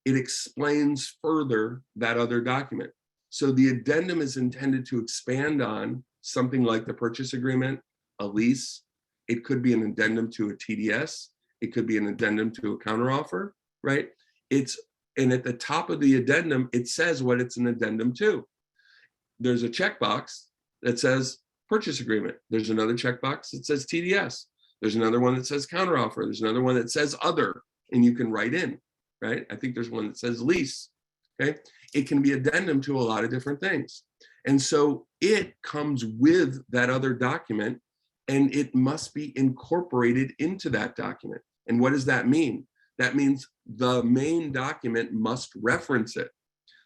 It explains further that other document. So the addendum is intended to expand on something like the purchase agreement, a lease. It could be an addendum to a TDS. It could be an addendum to a counteroffer, right? And at the top of the addendum, it says what it's an addendum to. There's a checkbox that says purchase agreement. There's another checkbox that says TDS. There's another one that says counteroffer. There's another one that says other, and you can write in, right? I think there's one that says lease, okay? It can be addendum to a lot of different things. And so it comes with that other document and it must be incorporated into that document. And what does that mean? That means the main document must reference it.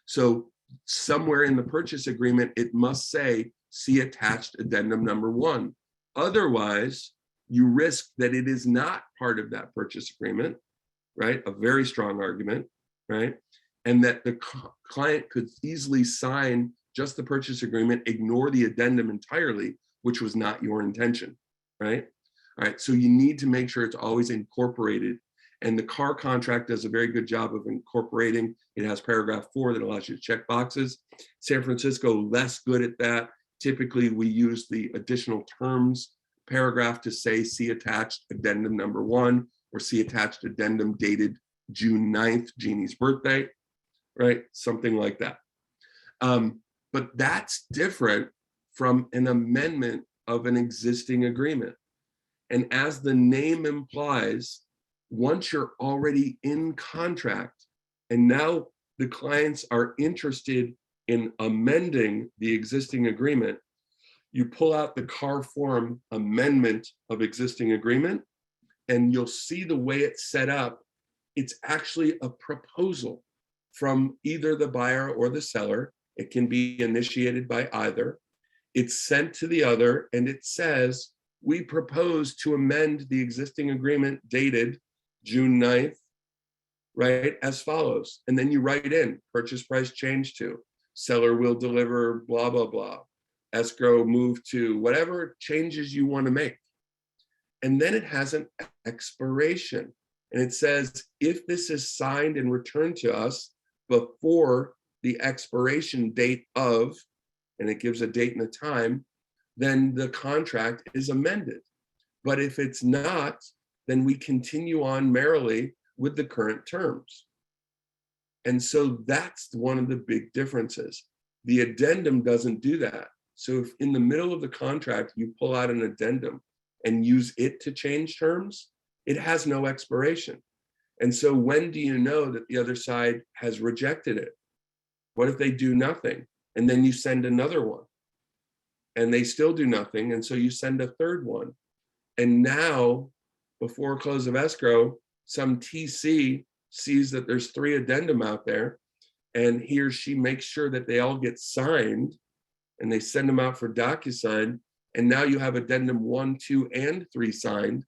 So somewhere in the purchase agreement, it must say, see attached addendum number 1. Otherwise, you risk that it is not part of that purchase agreement, right? A very strong argument, right? And that the client could easily sign just the purchase agreement, ignore the addendum entirely, which was not your intention, right? All right, so you need to make sure it's always incorporated. And the CAR contract does a very good job of incorporating. It has paragraph 4 that allows you to check boxes. San Francisco, less good at that. Typically, we use the additional terms paragraph to say, see attached addendum number 1, or see attached addendum dated June 9th, Jeannie's birthday, right? Something like that. But that's different from an amendment of an existing agreement. And as the name implies, once you're already in contract and now the clients are interested in amending the existing agreement, you pull out the CAR form amendment of existing agreement, and you'll see the way it's set up. It's actually a proposal from either the buyer or the seller. It can be initiated by either. It's sent to the other, and it says, we propose to amend the existing agreement dated June 9th, right, as follows. And then you write in, purchase price change to, seller will deliver blah, blah, blah, escrow move to, whatever changes you want to make. And then it has an expiration. And it says, if this is signed and returned to us before the expiration date of, and it gives a date and a time, then the contract is amended. But if it's not, then we continue on merrily with the current terms. And so that's one of the big differences. The addendum doesn't do that. So if in the middle of the contract, you pull out an addendum and use it to change terms, it has no expiration. And so when do you know that the other side has rejected it? What if they do nothing? And then you send another one and they still do nothing. And so you send a third one. And now, before close of escrow, some TC sees that there's 3 addendum out there, and he or she makes sure that they all get signed, and they send them out for DocuSign. And now you have addendum 1, 2, and 3 signed,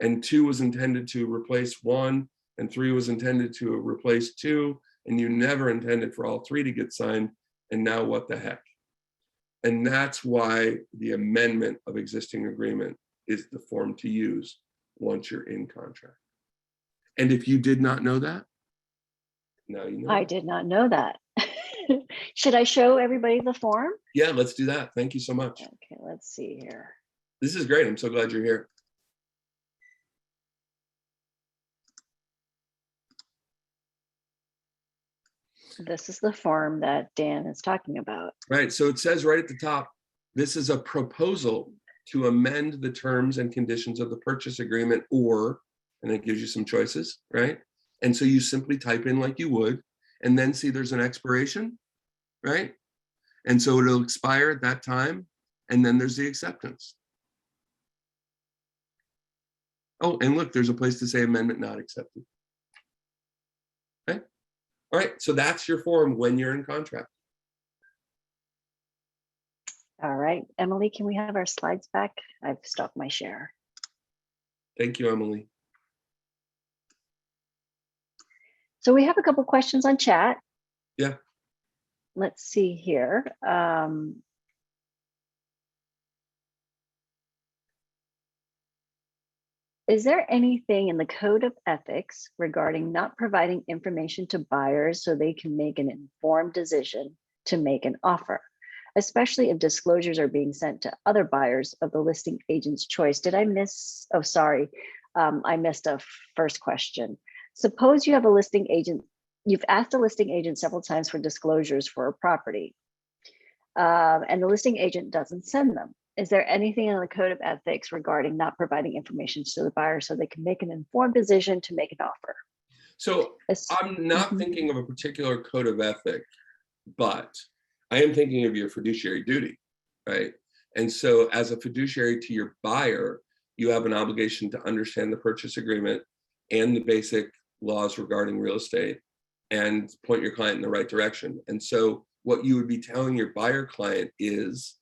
and 2 was intended to replace 1, and 3 was intended to replace 2, and you never intended for all 3 to get signed. And now what the heck? And that's why the amendment of existing agreement is the form to use once you're in contract. And if you did not know that, now you know. I did not know that. Should I show everybody the form? Yeah, let's do that. Thank you so much. Okay, let's see here. This is great. I'm so glad you're here. This is the form that Dan is talking about. Right. So it says right at the top, this is a proposal to amend the terms and conditions of the purchase agreement, or, and it gives you some choices, right? And so you simply type in like you would, and then see there's an expiration, right? And so it'll expire at that time, and then there's the acceptance. Oh, and look, there's a place to say amendment not accepted. Okay. All right, so that's your form when you're in contract. All right, Emily, can we have our slides back? I've stopped my share. Thank you, Emily. So we have a couple questions on chat. Yeah. Let's see here. Is there anything in the code of ethics regarding not providing information to buyers so they can make an informed decision to make an offer, especially if disclosures are being sent to other buyers of the listing agent's choice? Did I miss? Oh, sorry. I missed a first question. Suppose you have a listing agent, you've asked a listing agent several times for disclosures for a property, and the listing agent doesn't send them. Is there anything in the code of ethics regarding not providing information to the buyer so they can make an informed decision to make an offer? So I'm not thinking of a particular code of ethic, but I am thinking of your fiduciary duty, right? And so as a fiduciary to your buyer, you have an obligation to understand the purchase agreement and the basic laws regarding real estate and point your client in the right direction. And so what you would be telling your buyer client is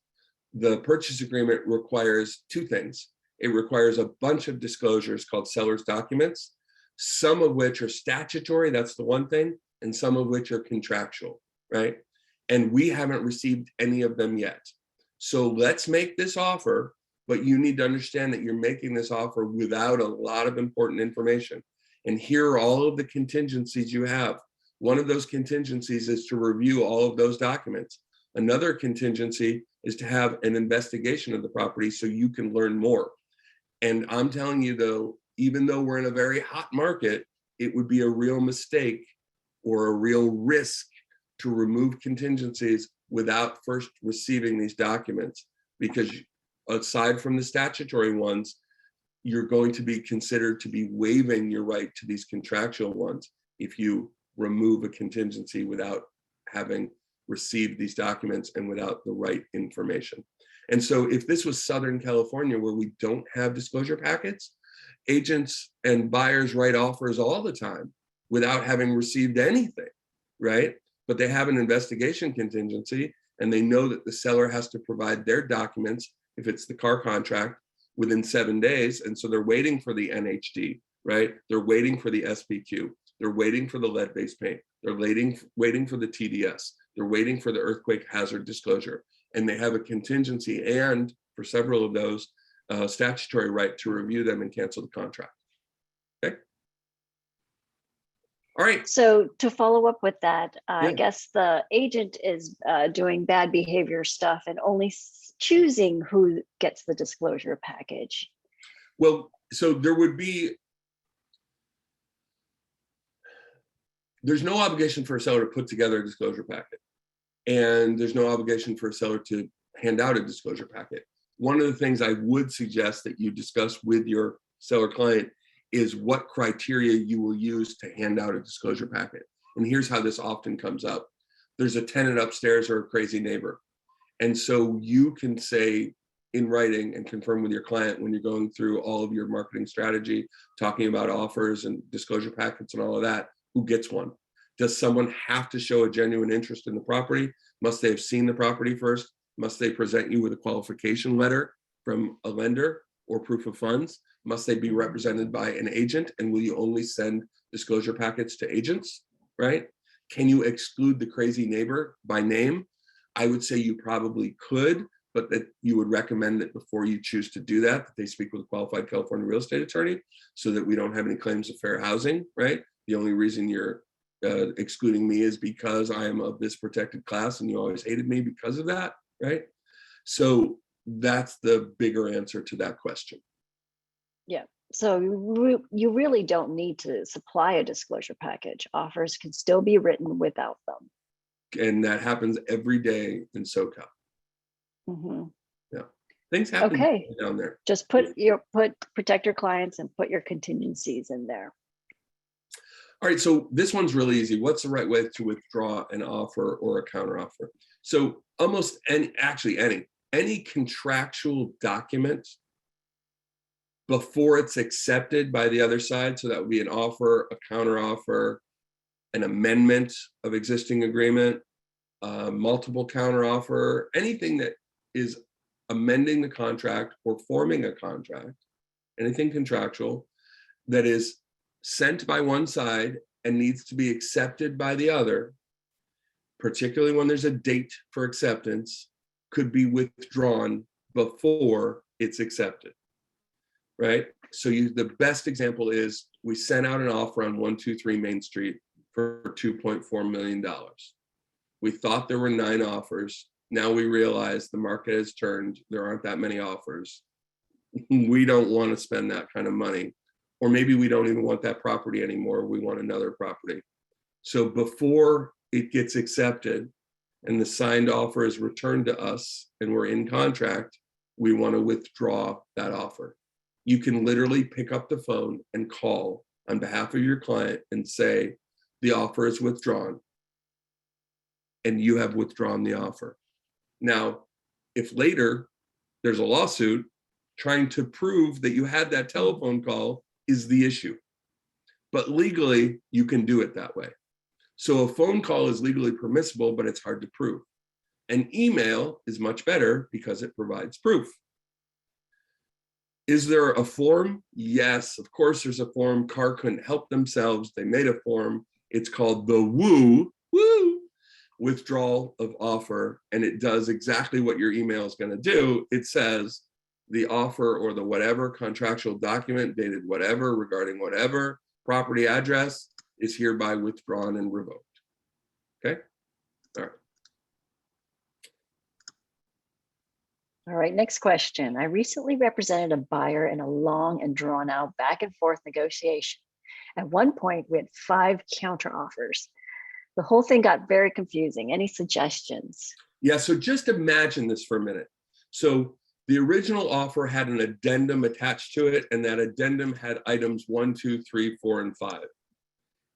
the purchase agreement requires two things. It requires a bunch of disclosures called seller's documents, some of which are statutory, that's the one thing, and some of which are contractual, right? And we haven't received any of them yet. So let's make this offer, but you need to understand that you're making this offer without a lot of important information. And here are all of the contingencies you have. One of those contingencies is to review all of those documents. Another contingency is to have an investigation of the property so you can learn more. And I'm telling you though, even though we're in a very hot market, it would be a real mistake or a real risk to remove contingencies without first receiving these documents, because aside from the statutory ones, you're going to be considered to be waiving your right to these contractual ones if you remove a contingency without having received these documents and without the right information. And so if this was Southern California where we don't have disclosure packets, agents and buyers write offers all the time without having received anything, right? But they have an investigation contingency and they know that the seller has to provide their documents, if it's the CAR contract, within 7 days. And so they're waiting for the NHD, right? They're waiting for the SPQ. They're waiting for the lead-based paint. They're waiting for the TDS. They're waiting for the earthquake hazard disclosure. And they have a contingency and, for several of those, statutory right to review them and cancel the contract. Okay. All right. So to follow up with that, Yeah. I guess the agent is doing bad behavior stuff and only choosing who gets the disclosure package. Well, so there's no obligation for a seller to put together a disclosure packet. And there's no obligation for a seller to hand out a disclosure packet. One of the things I would suggest that you discuss with your seller client is what criteria you will use to hand out a disclosure packet. And here's how this often comes up. There's a tenant upstairs or a crazy neighbor. And so you can say in writing and confirm with your client when you're going through all of your marketing strategy, talking about offers and disclosure packets and all of that, who gets one? Does someone have to show a genuine interest in the property? Must they have seen the property first? Must they present you with a qualification letter from a lender or proof of funds? Must they be represented by an agent? And will you only send disclosure packets to agents, right? Can you exclude the crazy neighbor by name? I would say you probably could, but that you would recommend that before you choose to do that they speak with a qualified California real estate attorney so that we don't have any claims of fair housing, right? The only reason you're excluding me is because I am of this protected class and you always hated me because of that, right? So that's the bigger answer to that question. Yeah. So you really don't need to supply a disclosure package. Offers can still be written without them. And that happens every day in SoCal. Mm-hmm. Yeah, things happen down there. Just protect your clients and put your contingencies in there. All right, so this one's really easy. What's the right way to withdraw an offer or a counteroffer? So almost any contractual document before it's accepted by the other side, so that would be an offer, a counteroffer, an amendment of existing agreement, multiple counteroffer, anything that is amending the contract or forming a contract, anything contractual that is sent by one side and needs to be accepted by the other, particularly when there's a date for acceptance, could be withdrawn before it's accepted, right? So the best example is we sent out an offer on 123 Main Street for $2.4 million. We thought there were 9 offers. Now we realize the market has turned. There aren't that many offers. We don't want to spend that kind of money. Or maybe we don't even want that property anymore. We want another property. So before it gets accepted and the signed offer is returned to us and we're in contract, we want to withdraw that offer. You can literally pick up the phone and call on behalf of your client and say, the offer is withdrawn, and you have withdrawn the offer. Now, if later there's a lawsuit, trying to prove that you had that telephone call is the issue. But legally, you can do it that way. So a phone call is legally permissible, but it's hard to prove. An email is much better because it provides proof. Is there a form? Yes, of course there's a form. CAR couldn't help themselves. They made a form. It's called the woo withdrawal of offer, and it does exactly what your email is going to do. It says the offer or the whatever contractual document dated whatever regarding whatever property address is hereby withdrawn and revoked. Okay? All right. All right, next question. I recently represented a buyer in a long and drawn out back and forth negotiation. At one point, we had 5 counteroffers. The whole thing got very confusing. Any suggestions? Yeah, so just imagine this for a minute. So the original offer had an addendum attached to it, and that addendum had items 1, 2, 3, 4, and 5.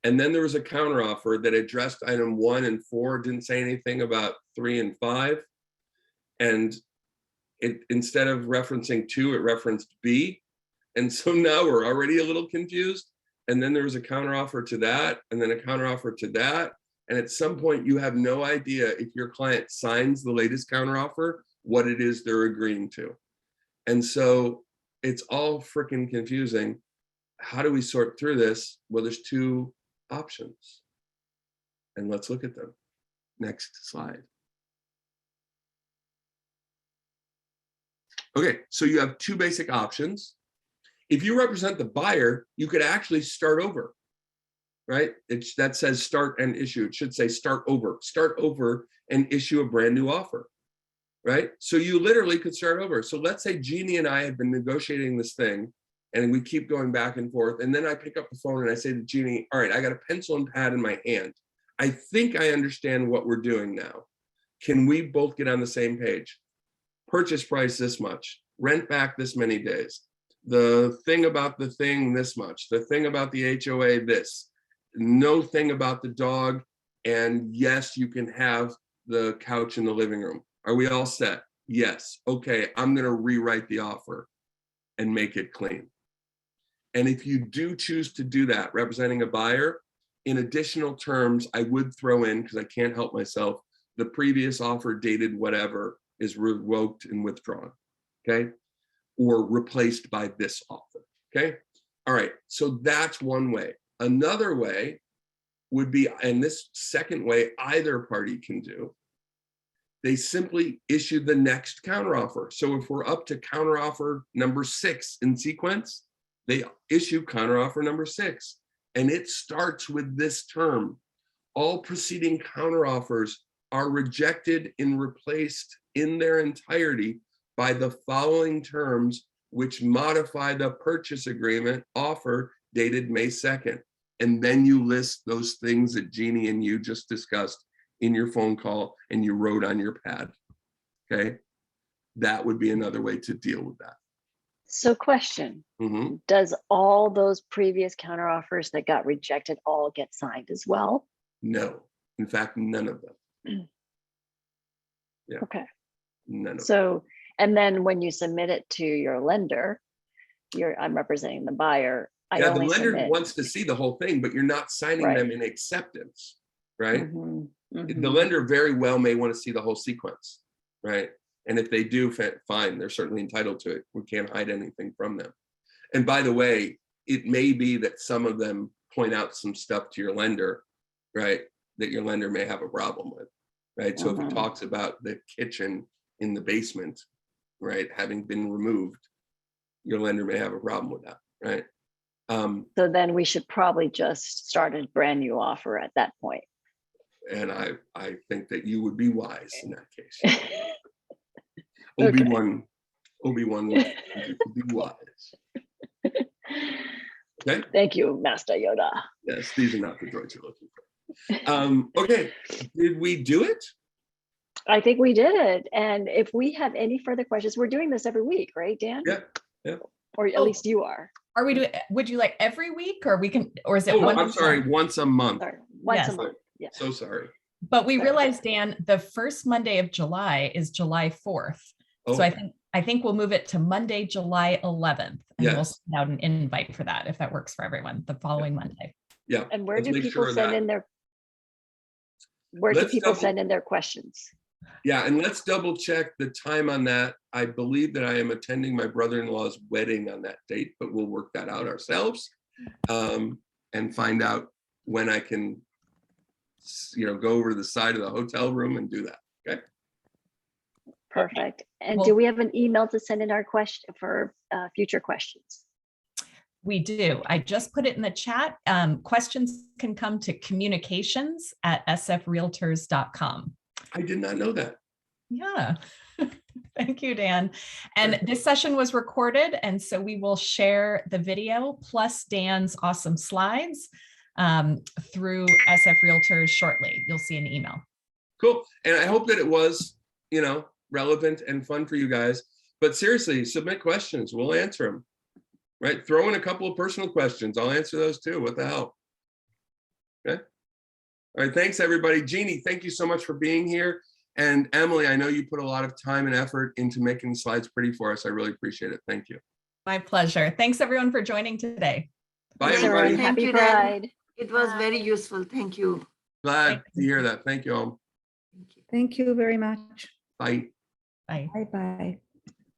And then there was a counteroffer that addressed item 1 and 4, didn't say anything about 3 and 5. And it, instead of referencing 2, it referenced B. And so now we're already a little confused. And then there was a counteroffer to that, and then a counteroffer to that. And at some point, you have no idea if your client signs the latest counteroffer, what it is they're agreeing to. And so it's all freaking confusing. How do we sort through this? Well, there's 2 options. And let's look at them. Next slide. Okay, so you have 2 basic options. If you represent the buyer, you could actually start over, right? That says start and issue. It should say start over and issue a brand new offer, right? So you literally could start over. So let's say Jeannie and I have been negotiating this thing and we keep going back and forth. And then I pick up the phone and I say to Jeannie, all right, I got a pencil and pad in my hand. I think I understand what we're doing now. Can we both get on the same page? Purchase price this much, rent back this many days. The thing about the thing this much, the thing about the HOA this, no thing about the dog, and yes, you can have the couch in the living room. Are we all set? Yes. Okay, I'm gonna rewrite the offer and make it clean. And if you do choose to do that, representing a buyer, in additional terms, I would throw in, because I can't help myself, the previous offer dated whatever is revoked and withdrawn, okay? Or replaced by this offer, okay? All right, so that's one way. Another way would be, and this second way either party can do, they simply issue the next counteroffer. So if we're up to counteroffer number 6 in sequence, they issue counteroffer number 6. And it starts with this term: all preceding counteroffers are rejected and replaced in their entirety by the following terms, which modify the purchase agreement offer dated May 2nd. And then you list those things that Jeannie and you just discussed in your phone call and you wrote on your pad, okay? That would be another way to deal with that. So question, does all those previous counteroffers that got rejected all get signed as well? No, in fact, none of them. Yeah. Okay. None of them. So, and then when you submit it to your lender, I'm representing the buyer. Yeah, the lender wants to see the whole thing, but you're not signing them in acceptance, right? The lender very well may want to see the whole sequence, right? And if they do, fine, they're certainly entitled to it. We can't hide anything from them. And by the way, it may be that some of them point out some stuff to your lender, right, that your lender may have a problem with, right? So if it talks about the kitchen in the basement, right, having been removed, your lender may have a problem with that, right? So then we should probably just start a brand new offer at that point. And I think that you would be wise in that case. Okay. Obi-Wan would be wise. Okay. Thank you, Master Yoda. Yes, these are not the droids you're looking for. Okay, did we do it? I think we did it. And if we have any further questions, we're doing this every week, right, Dan? Yeah. Or at least you are. Are we doing? Would you like every week, or we can, or is it? I'm sorry, once a month. Sorry, once a month. Yeah. So sorry. But we realized, Dan, the first Monday of July is July 4th. So I think I think we'll move it to Monday, July 11th. And we'll Yes. send out an invite for that if that works for everyone, the following Monday. Yeah. And where let's do make people sure of send that. in their, where do Let's people double- send in their questions? Yeah, and let's double check the time on that. I believe that I am attending my brother-in-law's wedding on that date, but we'll work that out ourselves and find out when I can, go over to the side of the hotel room and do that. Okay. Perfect. And Well- do we have an email to send in our question for future questions? We do. I just put it in the chat. Questions can come to communications@sfrealtors.com. I did not know that. Yeah. Thank you, Dan. And this session was recorded, and so we will share the video plus Dan's awesome slides through SF Realtors shortly. You'll see an email. Cool. And I hope that it was, relevant and fun for you guys. But seriously, submit questions. We'll answer them. Right? Throw in a couple of personal questions. I'll answer those too. What the hell? Okay. All right. Thanks, everybody. Jeannie, thank you so much for being here. And Emily, I know you put a lot of time and effort into making the slides pretty for us. I really appreciate it. Thank you. My pleasure. Thanks, everyone, for joining today. Bye, Thanks, everybody. everyone. Happy Thank you, Dan. Pride. It was very useful. Thank you. Glad to hear that. Thank you all. Thank you. Thank you very much. Bye. Bye. Bye-bye.